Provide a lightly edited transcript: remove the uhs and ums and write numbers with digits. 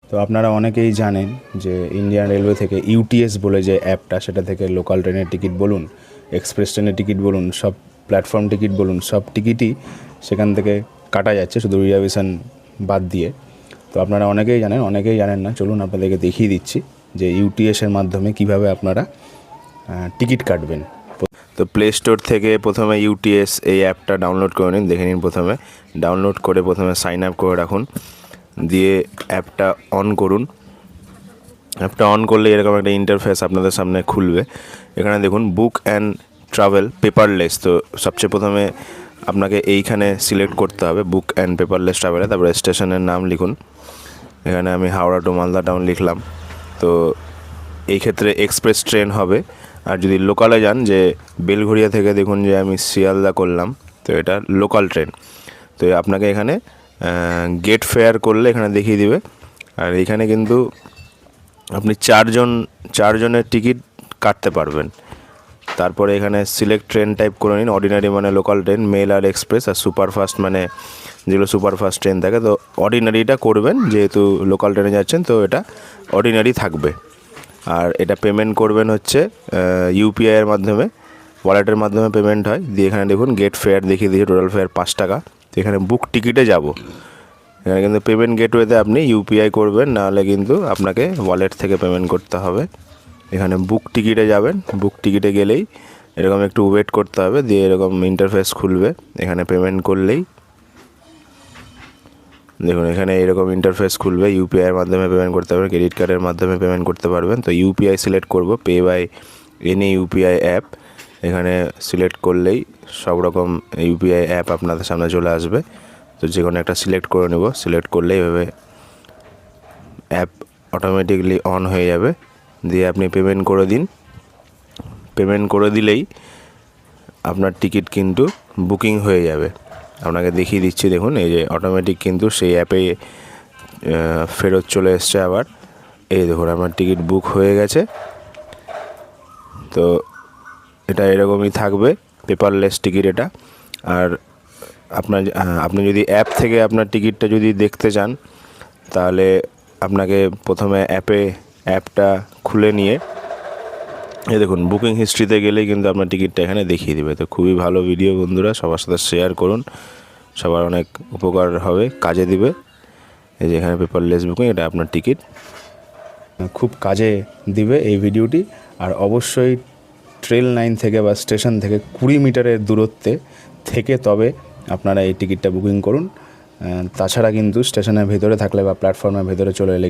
তো আপনারা অনেকেই জানেন যে ইন্ডিয়ান রেলওয়ে থেকে ইউটিএস বলে যে অ্যাপটা, সেটা থেকে লোকাল ট্রেনের টিকিট বলুন, এক্সপ্রেস ট্রেনের টিকিট বলুন, সব প্ল্যাটফর্ম টিকিট বলুন, সব টিকিটই সেখান থেকে কাটা যাচ্ছে, শুধু রিজার্ভেশন বাদ দিয়ে। তো আপনারা অনেকেই জানেন না, চলুন আপনাদেরকে দেখিয়ে দিচ্ছি যে ইউটিএসের মাধ্যমে কিভাবে আপনারা টিকিট কাটবেন। তো প্লে স্টোর থেকে প্রথমে ইউটিএস এই অ্যাপটা ডাউনলোড করে নিন, দেখে নিন। প্রথমে ডাউনলোড করে প্রথমে সাইন আপ করে রাখুন, দিয়ে অ্যাপটা অন করুন। অ্যাপটা অন করলে এরকম একটা ইন্টারফেস আপনাদের সামনে খুলবে। এখানে দেখুন বুক অ্যান্ড ট্রাভেল পেপারলেস। তো সবচেয়ে প্রথমে আপনাকে এইখানে সিলেক্ট করতে হবে বুক অ্যান্ড পেপারলেস ট্রাভেলে, তারপরে স্টেশনের নাম লিখুন। এখানে আমি হাওড়া টু মালদা টাউন লিখলাম। তো এই ক্ষেত্রে এক্সপ্রেস ট্রেন হবে। আর যদি লোকালে যান, যে বেলঘড়িয়া থেকে দেখুন যে আমি শিয়ালদা করলাম, তো এটা লোকাল ট্রেন। তো আপনাকে এখানে গেট ফেয়ার করলে এখানে দেখিয়ে দিবে। আর এখানে কিন্তু আপনি চারজনের টিকিট কাটতে পারবেন। তারপরে এখানে সিলেক্ট ট্রেন টাইপ করে নিন। অর্ডিনারি মানে লোকাল ট্রেন, মেল আর এক্সপ্রেস, আর সুপারফাস্ট মানে যেগুলো সুপারফাস্ট ট্রেন থাকে। তো অর্ডিনারিটা করবেন, যেহেতু লোকাল ট্রেনে যাচ্ছেন তো এটা অর্ডিনারি থাকবে। আর এটা পেমেন্ট করবেন হচ্ছে ইউপিআইয়ের মাধ্যমে, ওয়ালেটের মাধ্যমে পেমেন্ট হয়। দিয়ে এখানে দেখুন গেট ফেয়ার দেখিয়ে দিয়েছে, টোটাল ফেয়ার 5 টাকা। তো এখানে বুক টিকিটে যাব। এখানে কিন্তু পেমেন্ট গেটওয়েতে আপনি ইউপিআই করবেন, নাহলে কিন্তু আপনাকে ওয়ালেট থেকে পেমেন্ট করতে হবে। এখানে বুক টিকিটে যাবেন, বুক টিকিটে গেলেই এরকম একটু ওয়েট করতে হবে, দিয়ে এরকম ইন্টারফেস খুলবে। এখানে পেমেন্ট করলেই দেখুন এখানে এরকম ইন্টারফেস খুলবে। ইউপিআইয়ের মাধ্যমে পেমেন্ট করতে পারবেন, ক্রেডিট কার্ডের মাধ্যমে পেমেন্ট করতে পারবেন। তো ইউপিআই সিলেক্ট করব, pay by any UPI app. এখানে সিলেক্ট করলেই সব রকম ইউপিআই অ্যাপ আপনাদের সামনে চলে আসবে। তো যে কোনো একটা সিলেক্ট করে নেব। সিলেক্ট করলেই এভাবে অ্যাপ অটোমেটিকলি অন হয়ে যাবে। দিয়ে আপনি পেমেন্ট করে দিন। পেমেন্ট করে দিলেই আপনার টিকিট কিন্তু বুকিং হয়ে যাবে। আপনাকে দেখিয়ে দিচ্ছি, দেখুন এই যে অটোমেটিক কিন্তু সেই অ্যাপে ফেরত চলে এসছে আবার। এই দেখুন আমার টিকিট বুক হয়ে গেছে। তো এটা এরকমই থাকবে, পেপারলেস টিকিট এটা। আর আপনি যদি অ্যাপ থেকে আপনার টিকিটটা যদি দেখতে চান, তাহলে আপনাকে প্রথমে অ্যাপটা খুলে নিয়ে এই দেখুন বুকিং হিস্ট্রিতে গেলেই কিন্তু আপনার টিকিটটা এখানে দেখিয়ে দেবে। তো খুবই ভালো ভিডিও বন্ধুরা, সবার সাথে শেয়ার করুন, সবার অনেক উপকার হবে, কাজে দিবে। এই যে এখানে পেপারলেস বুকিং, এটা আপনার টিকিট, খুব কাজে দিবে এই ভিডিওটি। আর অবশ্যই ট্রেন লাইন থেকে বা স্টেশন থেকে 20 মিটারের দূরত্বে থেকে তবে আপনারা এই টিকিটটা বুকিং করুন। তাছাড়া কিন্তু স্টেশনের ভেতরে থাকলে বা প্ল্যাটফর্মের ভেতরে চলে এলে